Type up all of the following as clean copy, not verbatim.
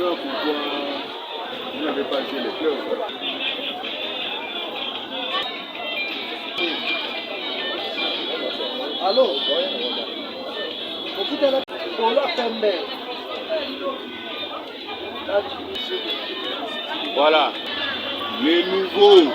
maintenant pourquoi vous n'avez pas joué les clubs. Allô? Voilà, les nouveaux.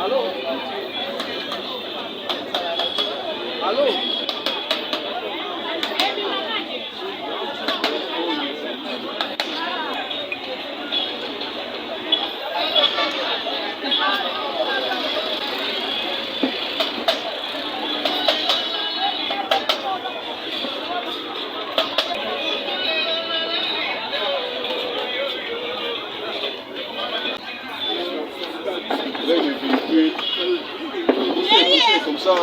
Allô? Allô? C'est comme ça.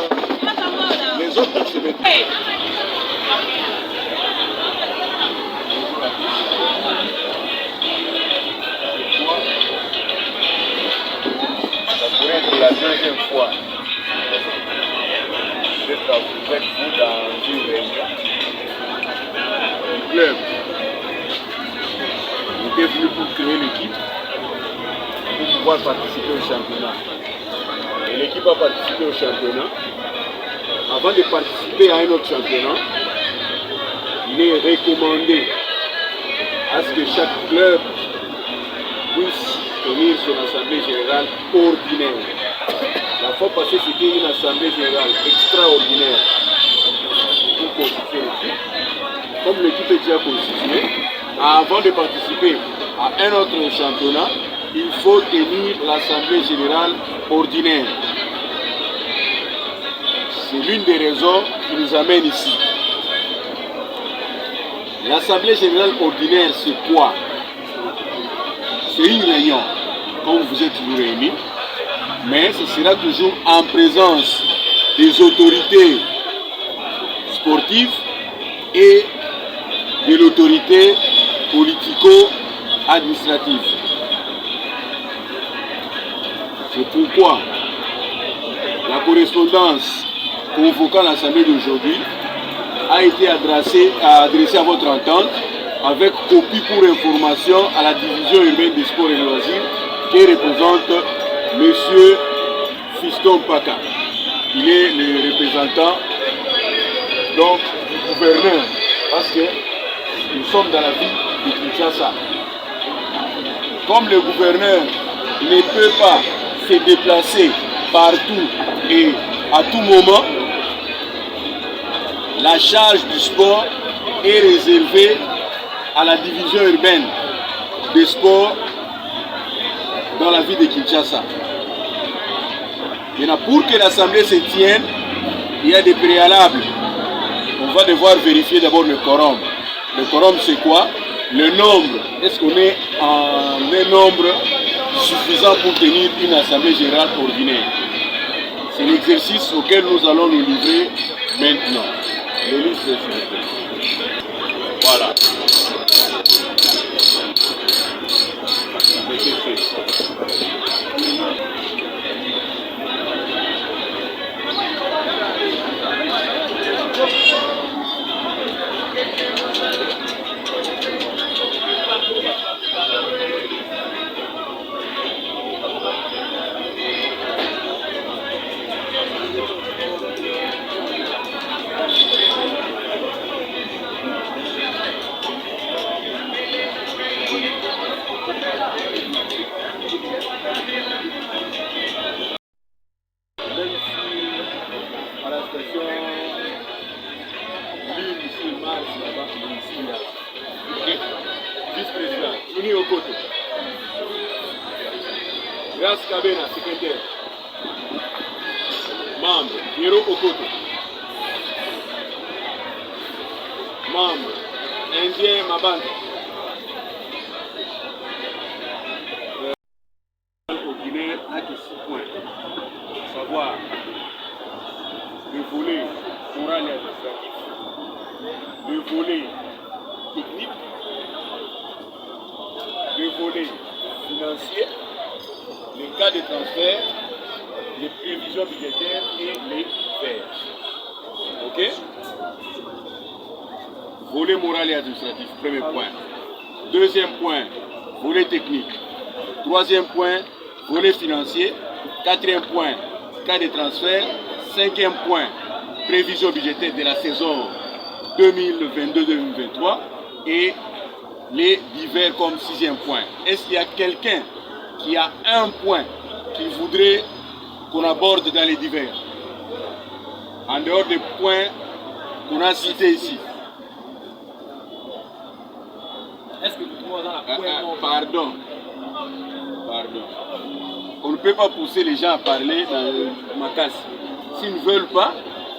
Les autres se mettent. Ça pourrait être la deuxième fois. Peut-être vous êtes vous dans une réunion. Le club était venu pour créer l'équipe pour pouvoir participer au championnat. Et l'équipe a participé au championnat. Avant de participer à un autre championnat, il est recommandé à ce que chaque club puisse tenir son assemblée générale ordinaire. La fois passée, c'était une assemblée générale extraordinaire pour constituer l'équipe. Comme l'équipe est déjà constituée, avant de participer à un autre championnat, il faut tenir l'assemblée générale ordinaire. C'est l'une des raisons qui nous amène ici. L'assemblée générale ordinaire, c'est quoi? C'est une réunion, comme vous êtes toujours réunis, mais ce sera toujours en présence des autorités sportives et de l'autorité politico-administrative. C'est pourquoi la correspondance convoquant l'Assemblée d'aujourd'hui a été adressée à votre entente avec copie pour information à la division urbaine des sports et loisirs qui représente M. Fiston Paka. Il est le représentant donc, du gouverneur parce que nous sommes dans la ville de Kinshasa. Comme le gouverneur ne peut pas se déplacer partout et à tout moment, la charge du sport est réservée à la division urbaine des sports dans la ville de Kinshasa. Maintenant, pour que l'assemblée se tienne, il y a des préalables. On va devoir vérifier d'abord le quorum. Le quorum, c'est quoi? Le nombre. Est-ce qu'on est en un nombre suffisant pour tenir une assemblée générale ordinaire? C'est l'exercice auquel nous allons nous livrer maintenant. Les listes, s'il vous plaît. Voilà. Vice-président, Juni Okoto. Grâce Kabena, secrétaire. Membre, Hiro Okoto. Membre, Indien Mabanda. Au Guinée a que 6 points. À savoir le volet moral et administratif, le volet technique, le volet financier, les cas de transfert, les prévisions budgétaires et les faits. Ok? Volet moral et administratif, premier point. Deuxième point, volet technique. Troisième point, volet financier. Quatrième point, cas de transfert. Cinquième point, prévision budgétaire de la saison 2022-2023. Et les divers comme sixième point. Est-ce qu'il y a quelqu'un qui a un point qu'il voudrait qu'on aborde dans les divers? En dehors des points qu'on a cités ici. Est-ce que vous trouvez dans la point Pardon. On ne peut pas pousser les gens à parler dans ma casse. S'ils ne veulent pas,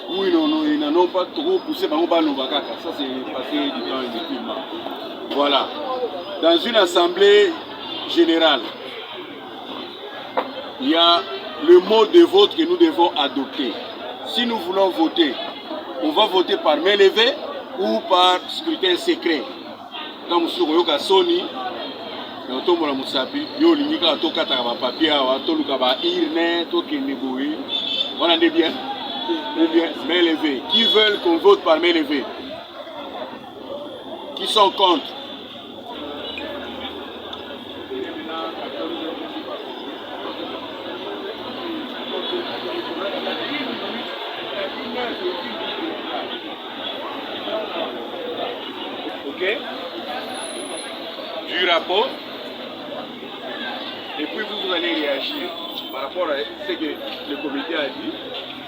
ou ils n'en ont pas trop poussé, ça c'est passé du temps inutilement. Voilà. Dans une assemblée générale, il y a le mode de vote que nous devons adopter. Si nous voulons voter, on va voter par main levée ou par scrutin secret. Comme sur Yoka Sony, on est bien. Main levée. Qui veulent qu'on vote par main levée? Qui sont contre? Ok? Du rapport. Et puis vous allez réagir par rapport à ce que le comité a dit.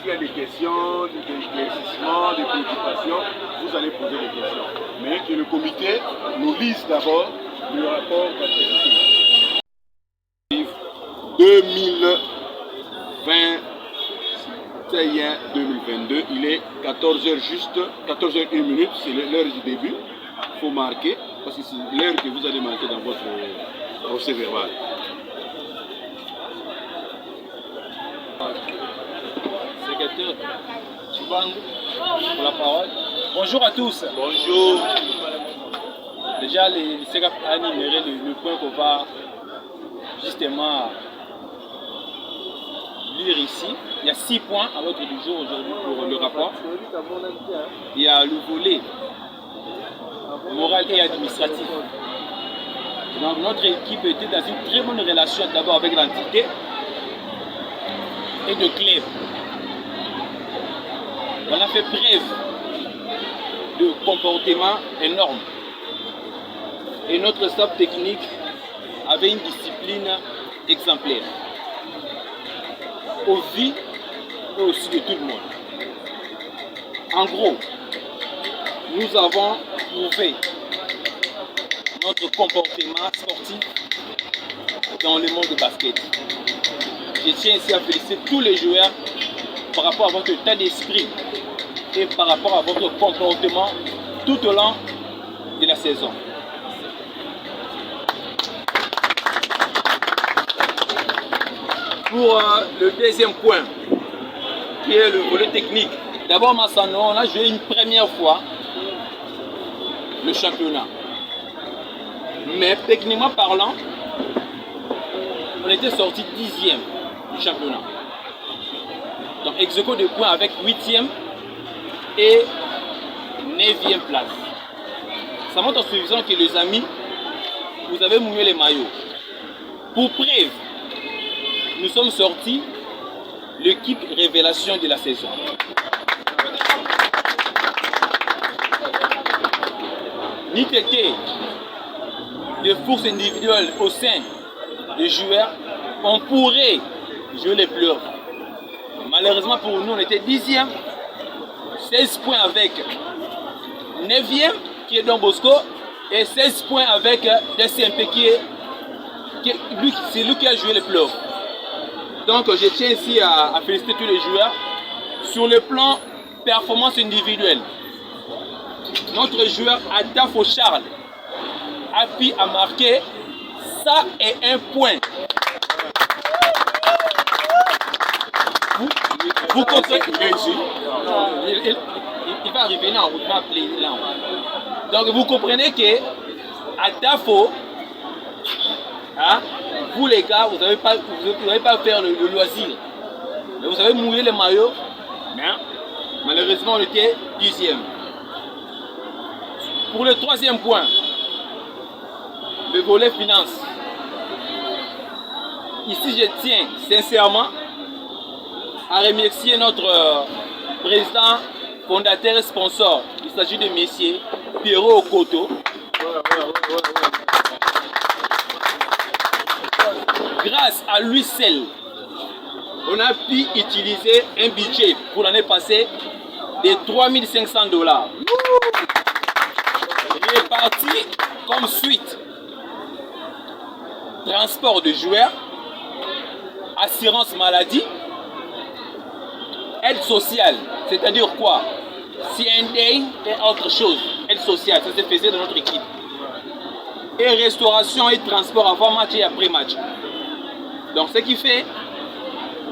S'il y a des questions, des éclaircissements, des préoccupations, vous allez poser des questions. Mais que le comité nous lise d'abord le rapport d'activité. 2021-2022, il est 14h juste, 14h01 minute, c'est l'heure du début. Il faut marquer, parce que c'est l'heure que vous allez marquer dans votre procès verbal. Secrétaire Chibangu pour la parole. Bonjour à tous. Bonjour. Déjà, le CECAP a énuméré le point qu'on va justement lire ici. Il y a 6 points à l'ordre du jour aujourd'hui pour le rapport. Il y a le volet moral et administratif. Donc notre équipe était dans une très bonne relation d'abord avec l'entité et de club. On a fait preuve de comportement énorme. Et notre staff technique avait une discipline exemplaire. Au vu et aussi de tout le monde. En gros, nous avons prouvé notre comportement sportif dans le monde du basket. Je tiens ici à féliciter tous les joueurs par rapport à votre état d'esprit et par rapport à votre comportement tout au long de la saison. Pour le deuxième point, qui est le volet technique. D'abord, Massano, on a joué une première fois le championnat. Mais techniquement parlant, on était sorti 10e du championnat. Donc, ex-aequo de points avec 8e et 9e place. Ça montre en suffisant que les amis, vous avez mouillé les maillots. Pour preuve, nous sommes sortis l'équipe révélation de la saison. Ni tété de force individuelle au sein des joueurs, on pourrait jouer les pleurs. Malheureusement pour nous, on était 10e, 16 points avec 9e qui est Don Bosco et 16 points avec DCMP c'est lui qui a joué les pleurs. Donc je tiens ici à féliciter tous les joueurs Sur le plan performance individuelle, notre joueur Adafo Charles a marqué 101 points. Vous comprenez? Il va arriver là, on va appeler là. Donc vous comprenez que Adafo, hein, vous les gars, vous n'avez pas faire le loisir. Mais vous avez mouillé les maillots, mais malheureusement on était 10e. Pour le 3e point, le volet finance. Ici je tiens sincèrement à remercier notre président, fondateur et sponsor. Il s'agit de Messier Pierrot Okoto. Grâce à lui seul, on a pu utiliser un budget pour l'année passée de $3500. Il est parti comme suite: transport de joueurs, assurance maladie, aide sociale, c'est-à-dire quoi? Si un deuil et autre chose, aide sociale, ça se faisait dans notre équipe. Et restauration et transport avant match et après match. Donc ce qui fait,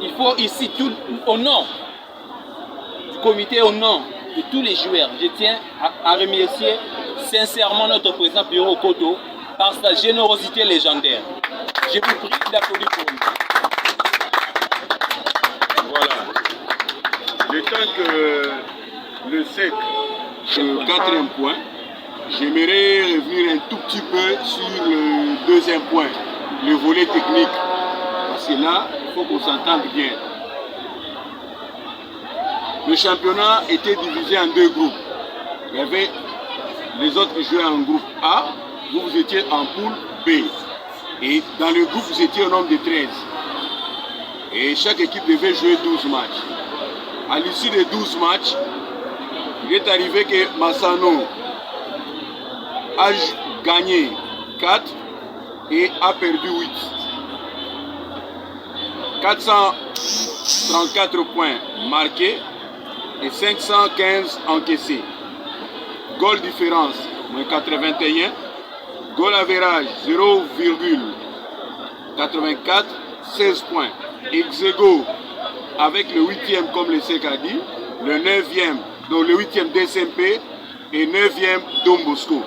il faut ici tout au nom du comité, au nom de tous les joueurs, je tiens à remercier sincèrement notre président Pierrot Okoto par sa générosité légendaire. Je vous prie d'applaudir pour lui. Voilà. Le temps que le SEC, le 4e point, j'aimerais revenir un tout petit peu sur le 2e point, le volet technique. Parce que là, il faut qu'on s'entende bien. Le championnat était divisé en 2 groupes. Il y avait les autres qui jouaient en groupe A, vous étiez en poule B. Et dans le groupe, vous étiez au nombre de 13. Et chaque équipe devait jouer 12 matchs. À l'issue des 12 matchs, il est arrivé que Massano a gagné 4 et a perdu 8. 434 points marqués et 515 encaissés. Goal différence, moins 81. Goal average, 0,84, 16 points. Exego avec le 8e, comme le SEC a dit, le 9e, donc le 8e DSMP et 9e Don Bosco.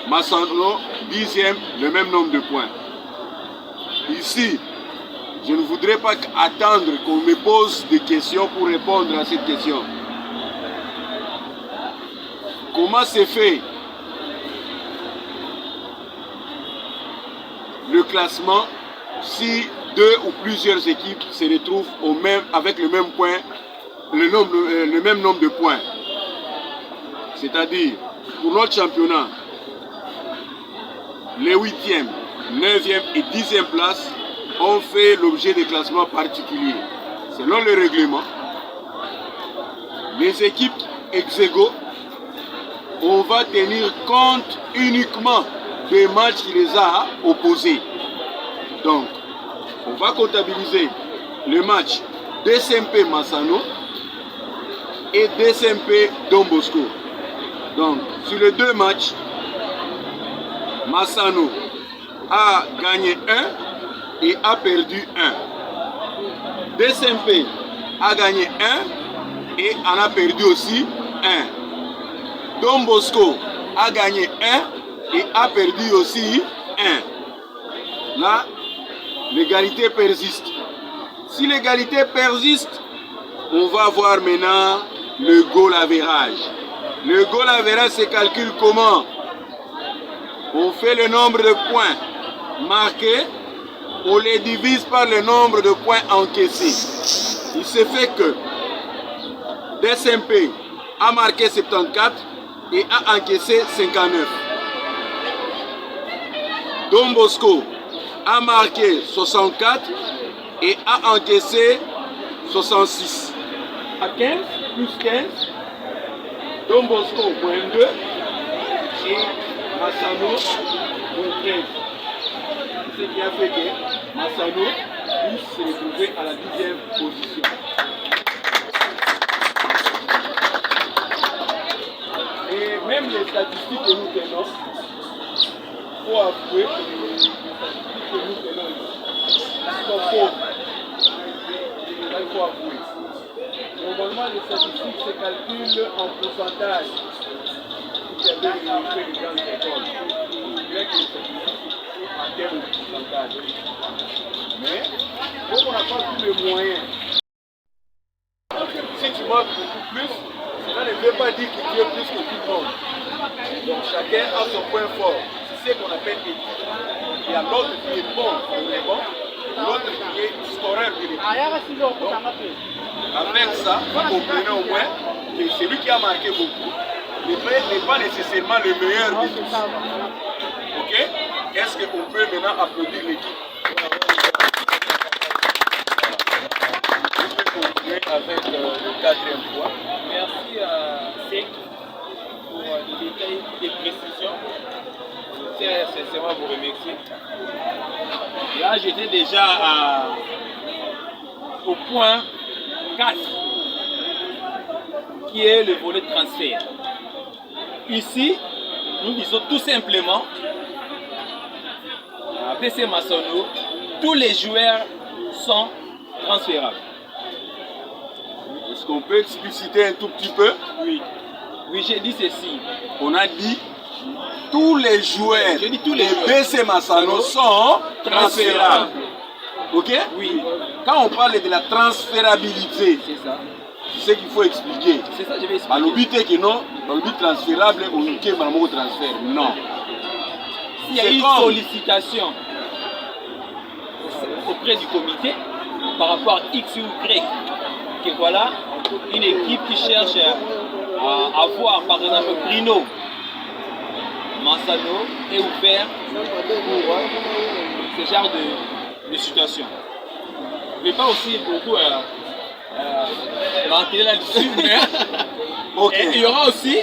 Massano, 10e, le même nombre de points. Ici, je ne voudrais pas attendre qu'on me pose des questions pour répondre à cette question. Comment s'est fait le classement si 2 ou plusieurs équipes se retrouvent avec le même point, le même nombre de points? C'est-à-dire, pour notre championnat, les 8e, 9e et 10e places ont fait l'objet de classements particuliers. Selon le règlement, les équipes ex-aequo, on va tenir compte uniquement des matchs qui les a opposés. Donc, on va comptabiliser le match DSMP Massano et DSMP Don Bosco. Donc, sur les 2 matchs, Massano a gagné 1 et a perdu 1. DSMP a gagné 1 et en a perdu aussi 1. Don Bosco a gagné 1 et a perdu aussi 1. Là, l'égalité persiste. Si l'égalité persiste, on va voir maintenant le goal average. Le goal average se calcule comment? On fait le nombre de points marqués, on les divise par le nombre de points encaissés. Il se fait que DSMP a marqué 74 et a encaissé 59. Don Bosco a marqué 64 et a encaissé 66. À 15 plus 15, Don Bosco moins 2 et Massano moins 13. Ce qui a fait que Massano puisse se retrouver à la 10e position. même les statistiques que nous tenons, il faut avouer que les statistiques que nous tenons ici sont fausses. Là, il faut avouer. Normalement, les statistiques se calculent en pourcentage. Vous avez fait les grandes écoles. Il y a que les statistiques en termes de pourcentage. Mais, comme on n'a pas tous les moyens, si tu manques beaucoup plus, cela ne veut pas dire que tu es plus que tout le monde. Donc chacun a son point fort. C'est ce qu'on appelle équipe. Il y a l'autre qui est bon, l'autre qui est scoreur de l'équipe. Donc, avec ça, vous comprenez au moins que celui qui a marqué beaucoup n'est pas nécessairement le meilleur de tous. Ok? Est-ce qu'on peut maintenant applaudir l'équipe? Avec le quatrième point. Merci à Sek pour les détails, les précisions. Je tiens sincèrement à vous remercier. Là, j'étais déjà au point 4, qui est le volet transfert. Ici, nous disons tout simplement, à PC Massano, tous les joueurs sont transférables. Est-ce qu'on peut expliciter un tout petit peu? Oui. Oui, j'ai dit ceci. On a dit tous les joueurs de BC Massano sont transférables. Ok? Oui. Quand on parle de la transférabilité, C'est ça. c'est ce qu'il faut expliquer. C'est ça, je vais expliquer. Le but est que non, le but transférable, on est vraiment transfert. Non. S'il y a une sollicitation auprès du comité par rapport à X ou Y, que voilà une équipe qui cherche à avoir par exemple Bruno Massano est ouvert pour ce genre de situation. Je ne vais pas aussi beaucoup rentrer là-dessus, mais okay. il y aura aussi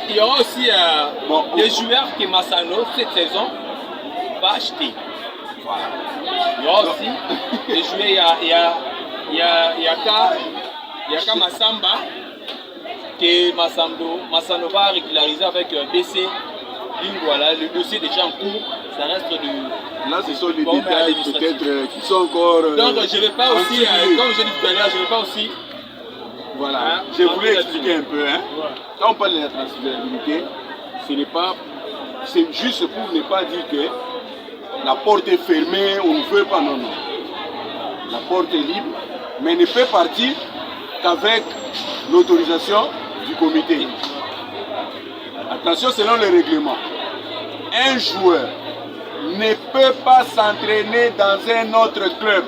des joueurs que Massano cette saison va acheter. Voilà. Il y aura aussi des joueurs, il y a qu'à Massamba que Massano va régulariser avec BC. Voilà, le dossier déjà en cours, ça reste de... Là, ce sont les détails peut-être qui sont encore... Donc, je ne vais pas aussi, comme je l'ai dit tout à l'heure, je ne vais pas aussi... Voilà, je voulais expliquer un peu. Hein. Quand on parle de la transférabilité, ce n'est pas... C'est juste pour ne pas dire que la porte est fermée, on ne veut pas, non, non. La porte est libre, mais ne peut partir qu'avec l'autorisation du comité. Attention, selon le règlement, un joueur ne peut pas s'entraîner dans un autre club.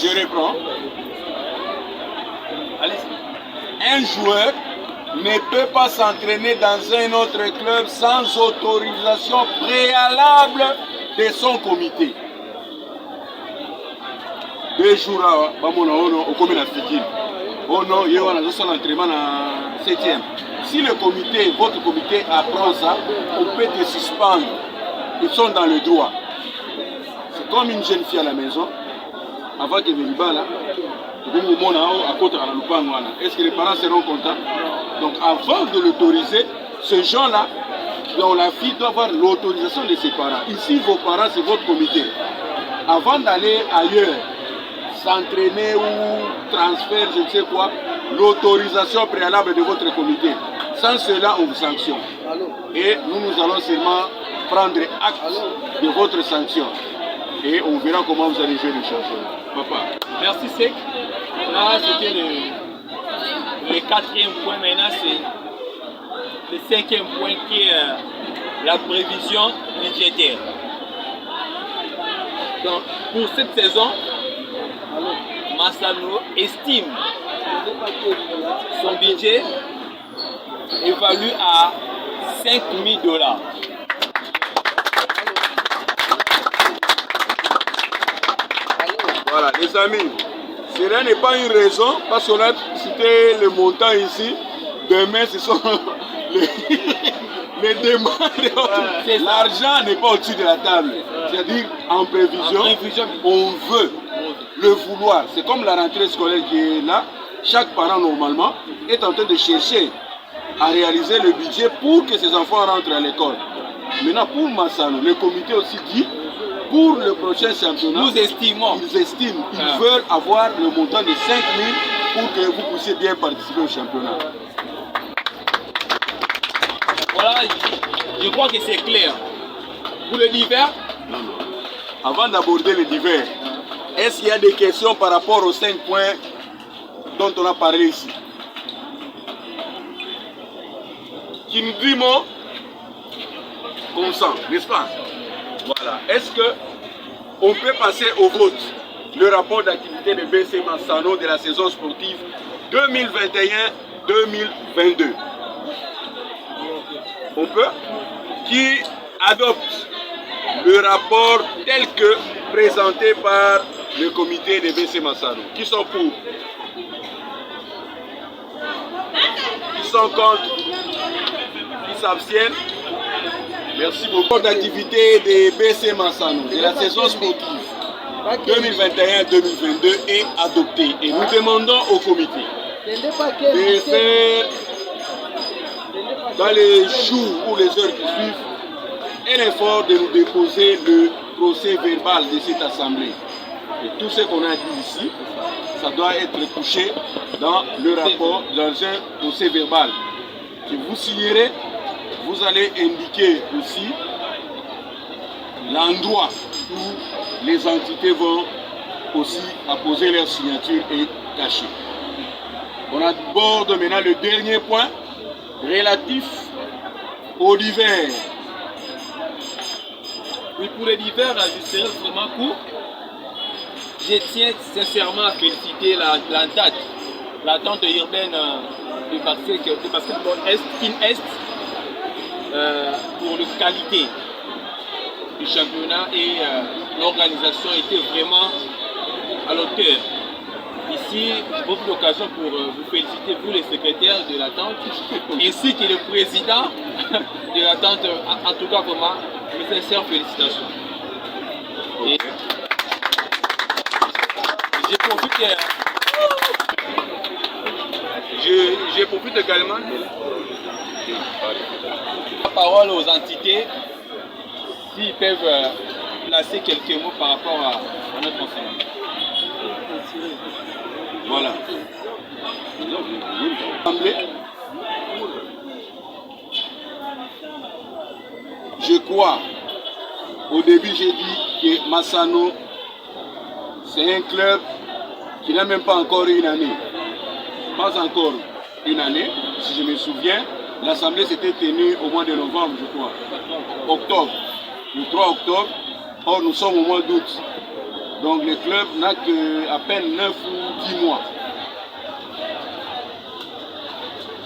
Je reprends. Un joueur ne peut pas s'entraîner dans un autre club sans autorisation préalable de son comité. 2 jours là, au comité national. Oh non, il y a un entraînement en 7e. Si le comité, votre comité apprend ça, on peut te suspendre. Ils sont dans le droit. C'est comme une jeune fille à la maison. Avant que Veliba là, est-ce que les parents seront contents? Donc avant de l'autoriser, ce genre-là, dont la fille doit avoir l'autorisation de ses parents. Ici, vos parents, c'est votre comité. Avant d'aller ailleurs, s'entraîner ou transfert, je ne sais quoi, l'autorisation préalable de votre comité. Sans cela, on vous sanctionne. Et nous allons seulement prendre acte de votre sanction. Et on verra comment vous allez jouer le championnat. Papa. Merci Sek. Là, c'était le 4e point. Maintenant, c'est le 5e point qui est la prévision budgétaire. Donc, pour cette saison, Massano estime son budget évalué à $5,000. Voilà, les amis, cela n'est pas une raison, parce qu'on a cité le montant ici. Demain, ce sont les demandes. L'argent n'est pas au-dessus de la table. C'est-à-dire, en prévision, on veut. le vouloir. C'est comme la rentrée scolaire qui est là. Chaque parent, normalement, est en train de chercher à réaliser le budget pour que ses enfants rentrent à l'école. Maintenant, pour Massano, le comité aussi dit, pour le prochain championnat, Nous estimons. ils veulent avoir le montant de 5 000 pour que vous puissiez bien participer au championnat. Voilà, je crois que c'est clair. Pour le divers, Non. Avant d'aborder le divers, est-ce qu'il y a des questions par rapport aux 5 points dont on a parlé ici? Qui nous dit mot consent, n'est-ce pas? Voilà. Est-ce que on peut passer au vote le rapport d'activité de BC Massano de la saison sportive 2021-2022? On peut? Qui adopte le rapport tel que présenté par le comité de BC Massano? Qui sont pour? Qui sont contre? Qui s'abstiennent? Merci beaucoup. D'activité de BC Massano de la saison sportive 2021-2022 est adopté et nous demandons au comité de faire dans les jours ou les heures qui suivent un effort de nous déposer le procès verbal de cette assemblée. Et tout ce qu'on a dit ici, ça doit être couché dans le rapport, dans un procès verbal que vous signerez. Vous allez indiquer aussi l'endroit où les entités vont aussi apposer leur signature et cacher. On aborde maintenant le dernier point relatif au divers. oui, pour le divers, je serai vraiment court. Je tiens sincèrement à féliciter l'attente urbaine du basketball Team Est pour la qualité du championnat et l'organisation était vraiment à l'auteur. Ici, je profite de l'occasion pour vous féliciter, vous les secrétaires de l'attente, ainsi que le président de l'attente. En tout cas, vraiment, mes sincères félicitations. Et je profite également de la parole aux entités, s'ils peuvent placer quelques mots par rapport à notre conseil. Voilà. Je crois, au début j'ai dit que Massano, c'est un club qui n'a même pas encore une année. Pas encore une année, si je me souviens. L'assemblée s'était tenue au mois de novembre, je crois. Octobre, le 3 octobre. Or, nous sommes au mois d'août. Donc le club n'a qu'à peine 9 ou 10 mois.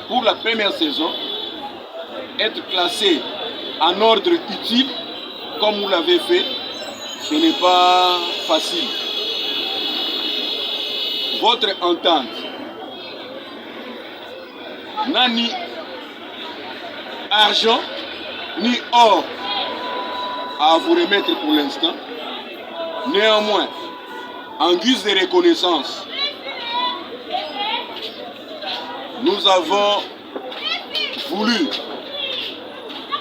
Pour la première saison, être classé en ordre utile, comme vous l'avez fait, ce n'est pas facile. Votre entente n'a ni argent, ni or à vous remettre pour l'instant. Néanmoins, en guise de reconnaissance, nous avons voulu,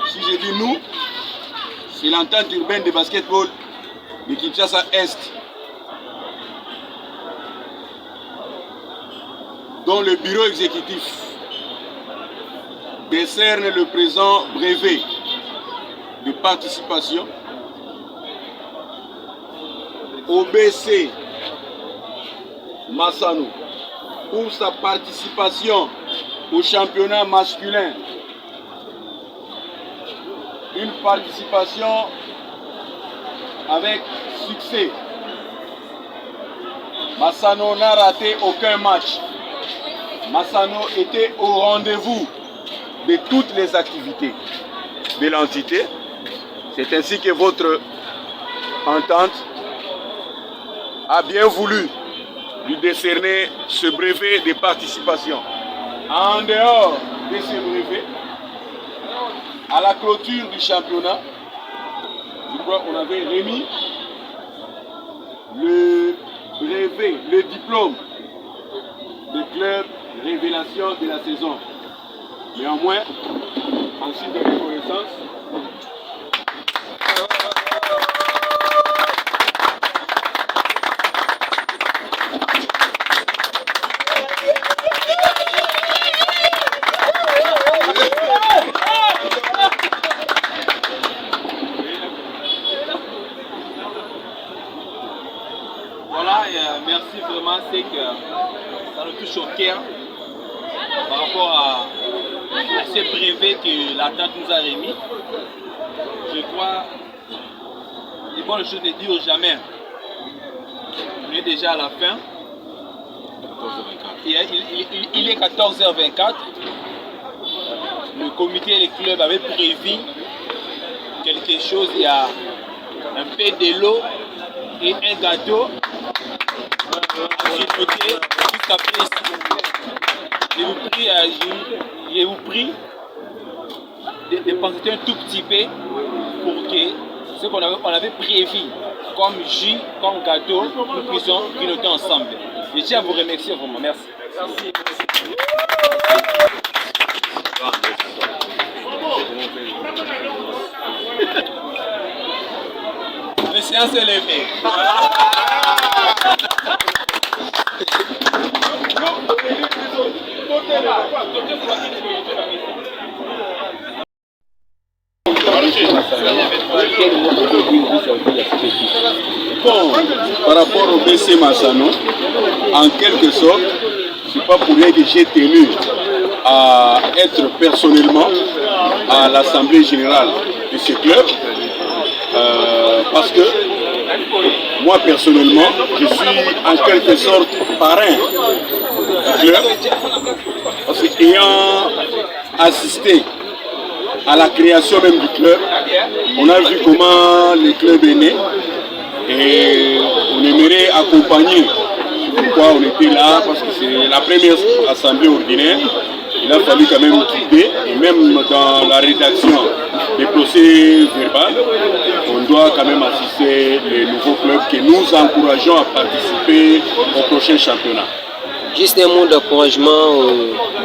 si je dis nous, c'est l'entente urbaine de basketball de Kinshasa Est, dont le bureau exécutif décerne le présent brevet de participation au BC Massano pour sa participation au championnat masculin. Une participation avec succès. Massano n'a raté aucun match. Massano était au rendez-vous de toutes les activités de l'entité. C'est ainsi que votre entente a bien voulu lui décerner ce brevet de participation. En dehors de ce brevet, à la clôture du championnat, je crois qu'on avait remis le brevet, le diplôme de club révélation de la saison. Néanmoins, en signe de reconnaissance, voilà, et, merci vraiment, c'est que ça nous touche au cœur par rapport à ce brevet que l'attente nous a remis. Je crois, les bonnes choses ne durent jamais. On est déjà à la fin. Il est 14h24. Le comité et les clubs avaient prévu quelque chose. Il y a un peu de l'eau et un gâteau à chipoter juste après ici. Je vous prie de penser un tout petit peu pour que ce qu'on avait prévu comme jus, comme gâteau, nous puissions grignoter ensemble. Je tiens à vous remercier vraiment. Merci. Le séance est levée. Bon, par rapport au BC Massano, en quelque sorte, c'est pas pour rien que j'ai tenu à être personnellement à l'Assemblée Générale de ce club, parce que moi personnellement, je suis en quelque sorte parrain du club, parce qu'ayant assisté à la création même du club, on a vu comment le club est né et on aimerait accompagner. Pourquoi on était là? Parce que c'est la première assemblée ordinaire. Il a fallu quand même quitter, et même dans la rédaction des procès verbaux, on doit quand même assister les nouveaux clubs que nous encourageons à participer au prochain championnat. Juste un mot d'encouragement.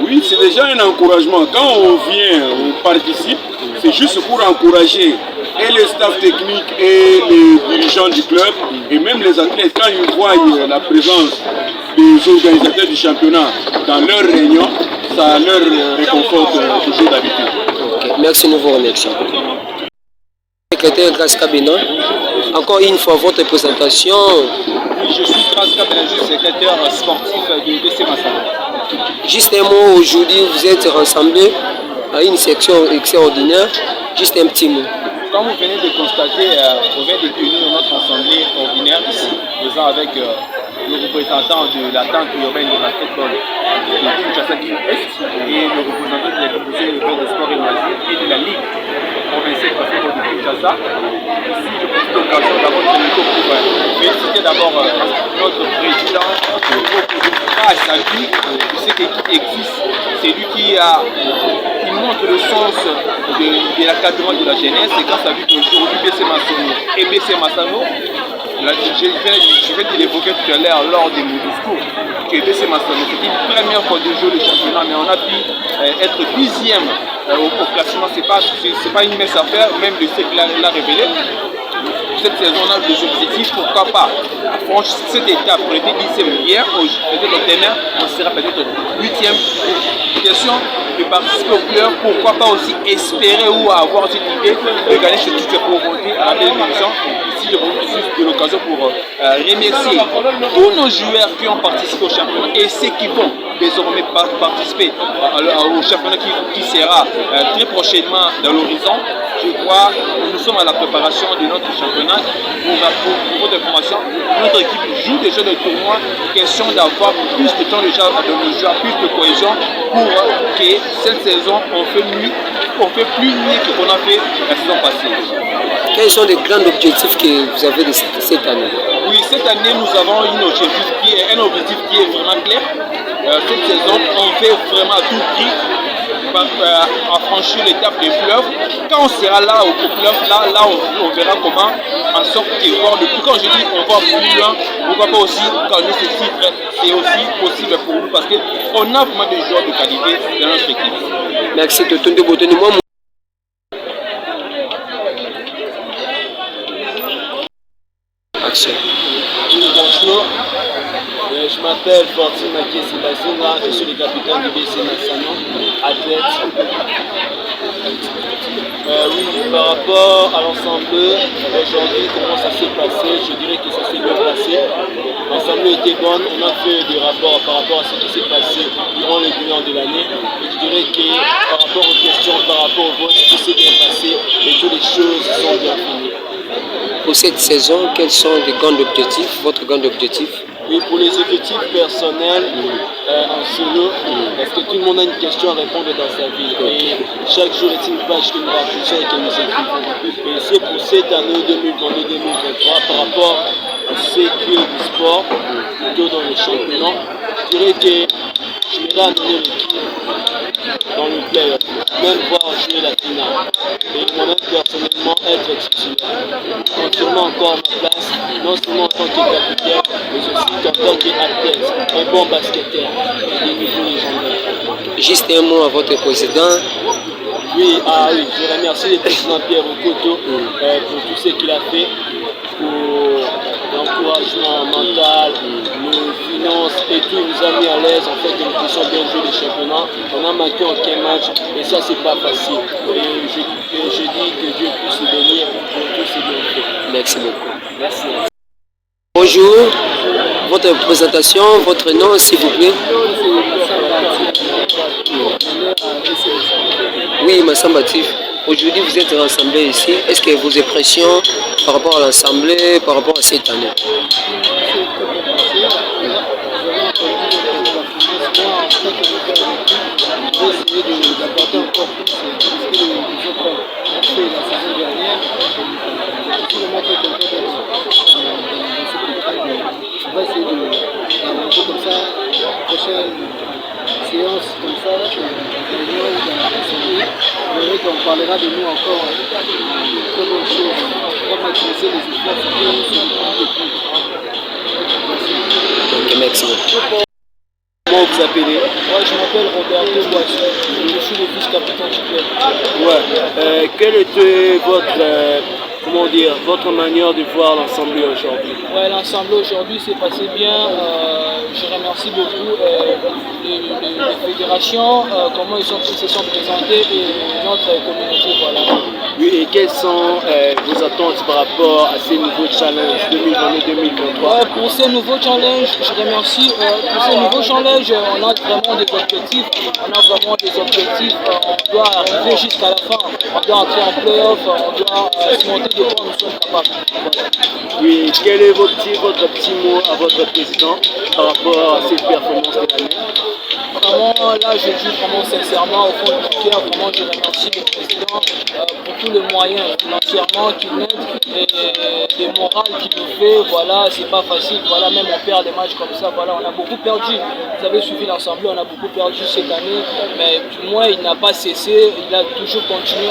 Oui, c'est déjà un encouragement. Quand on vient, on participe, c'est juste pour encourager et les staffs techniques et les dirigeants du club, et même les athlètes, quand ils voient la présence des organisateurs du championnat dans leur réunion, ça leur réconforte toujours d'habitude. Okay. Merci, nous vous remercions. Secrétaire Grace Kabina, encore une fois votre présentation. Oui, je suis Grace Kabina, je suis secrétaire sportif du BC Massano. Juste un mot, aujourd'hui vous êtes rassemblés à une section extraordinaire. Juste un petit mot. Comme vous venez de constater, on vient de tenir notre assemblée ordinaire ici, faisant avec le représentant de la tente urbaine de basketball de Kinshasa Est et le représentant de la communauté urbaine de sport et loisirs et de la Ligue provinciale de basketball de Kinshasa. Ici, je profite de l'occasion d'avoir ce micro pour féliciter d'abord notre président grâce à lui, ce qui existe, c'est lui qui montre le sens de l'encadrement de la jeunesse, et grâce à lui qu'aujourd'hui BC Massano et BC Massano, je vais te l'évoquer tout à l'heure lors de mon discours, que BC Massano, c'était une première fois de jouer le championnat, mais on a pu être dixième au classement. C'est pas une mince affaire, même le CEC l'a révélé. Cette saison, on a des objectifs, pourquoi pas franchir cette étape. On était 10e hier, peut-être demain, on sera peut-être 8e. Question de participer au club, pourquoi pas aussi espérer ou avoir cette idée de gagner ce titre pour monter à la deuxième division. Ici, je profite de l'occasion pour remercier tous nos joueurs qui ont participé au championnat et ceux qui vont désormais participer au championnat qui sera très prochainement dans l'horizon. Je crois que nous sommes à la préparation de notre championnat. Pour votre information, notre équipe joue déjà le tournoi. Question d'avoir plus de temps déjà dans le jeu, plus de cohésion pour que cette saison on fait plus mieux que qu'on a fait la saison passée. Quels sont les grands objectifs que vous avez de cette année? Oui, cette année nous avons un objectif qui est vraiment clair. Cette saison on fait vraiment à tout prix à franchir l'étape des playoffs. Quand on sera là au playoff, là on verra comment en sorte de voir depuis quand je dis on va plus loin, pourquoi pas aussi gagner ce titre, c'est aussi possible pour nous parce qu'on a vraiment des joueurs de qualité dans notre équipe. Merci de ton déboutonnner. Moi, action. Bonjour, je m'appelle Fortune Makiesi Bazinga, je suis le capitaine du BC Nassano, athlète. Oui, par rapport à l'ensemble, aujourd'hui, comment ça s'est passé, je dirais que ça s'est bien passé. L'ensemble était bonne, on a fait des rapports par rapport à ce qui s'est passé durant le bilan de l'année. Et je dirais que par rapport aux questions, par rapport au vote, tout s'est bien passé et toutes les choses sont bien finies. Pour cette saison, quels sont les grands objectifs, votre grand objectif? Oui, pour les objectifs personnels en solo, parce que tout le monde a une question à répondre dans sa vie. Et chaque jour est une page que nous rafraîchissons avec nos équipes. Et c'est pour cette année 2022-2023, par rapport à ce qui est du sport, plutôt dans le championnat, je dirais que je vais amener l'équipe dans le play-off, même voir jouer la finale. Et moi-même personnellement être exceptionnel. Continuer encore ma place, non seulement en tant que capitaine, mais aussi en tant qu'athlète, un bon basketteur, des niveaux légendaires. Juste un mot à votre président. Oui, je remercie le président Pierre Okoto pour tout ce qu'il a fait, pour l'encouragement mental, les finances et tout. Il nous a mis à l'aise en fait que nous puissions bien jouer les championnats. On a manqué aucun match et ça c'est pas facile. Et je dis que Dieu puisse nous bénir pour tout ce bien fait. Merci beaucoup. Merci. Bonjour, votre présentation, votre nom s'il vous plaît. Oui, Massamba Tif. Aujourd'hui, vous êtes rassemblés ici. Est-ce que vos impressions par rapport à l'Assemblée, par rapport à cette année? On va essayer de comme ça, prochaine séance comme ça, vous verrez qu'on parlera de nous encore très bonne chose. On va maximiser les efforts sur le Merci. Comment vous appelez? Moi je m'appelle Roberto Boisson, je suis le vice-capitaine du club. Ouais. Quelle était votre manière de voir l'ensemble aujourd'hui? Ouais, l'ensemble aujourd'hui s'est passé bien. Je remercie beaucoup les fédérations, comment ils se sont présentés et notre communauté. Voilà. Oui, et quelles sont vos attentes par rapport à ces nouveaux challenges 2022-2023? Pour ces nouveaux challenges, je remercie. Pour ces nouveaux challenges, on a vraiment des objectifs. On doit arriver jusqu'à la fin. On doit entrer en play-off. On doit se monter de quoi nous sommes capables. Voilà. Oui, quel est votre petit mot à votre président par rapport à cette performance de l'année? Vraiment, là, je dis vraiment sincèrement, au fond du cœur, vraiment, je remercie le président pour tous les moyens financièrement qu'il aide et des morales qu'il nous fait. Voilà, c'est pas facile. Voilà, même on perd des matchs comme ça. Voilà, on a beaucoup perdu. Vous avez suivi l'ensemble, on a beaucoup perdu cette année, mais du moins, il n'a pas cessé. Il a toujours continué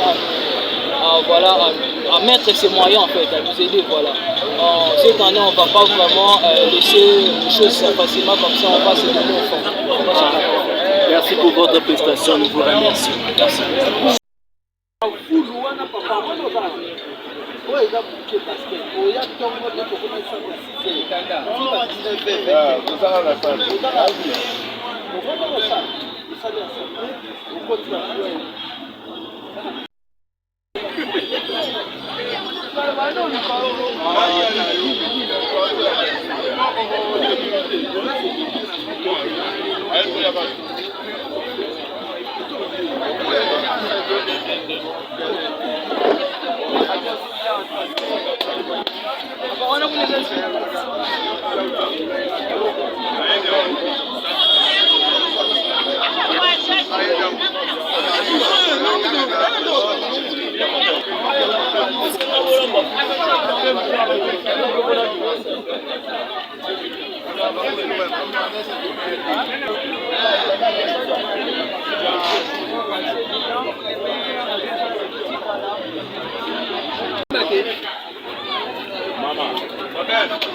à mettre ses moyens en fait, à nous aider. Voilà. Cette année, on ne va pas vraiment laisser les choses facilement comme ça. On va se donner au fond. Merci pour votre prestation, nous vous remercions. Merci. Merci.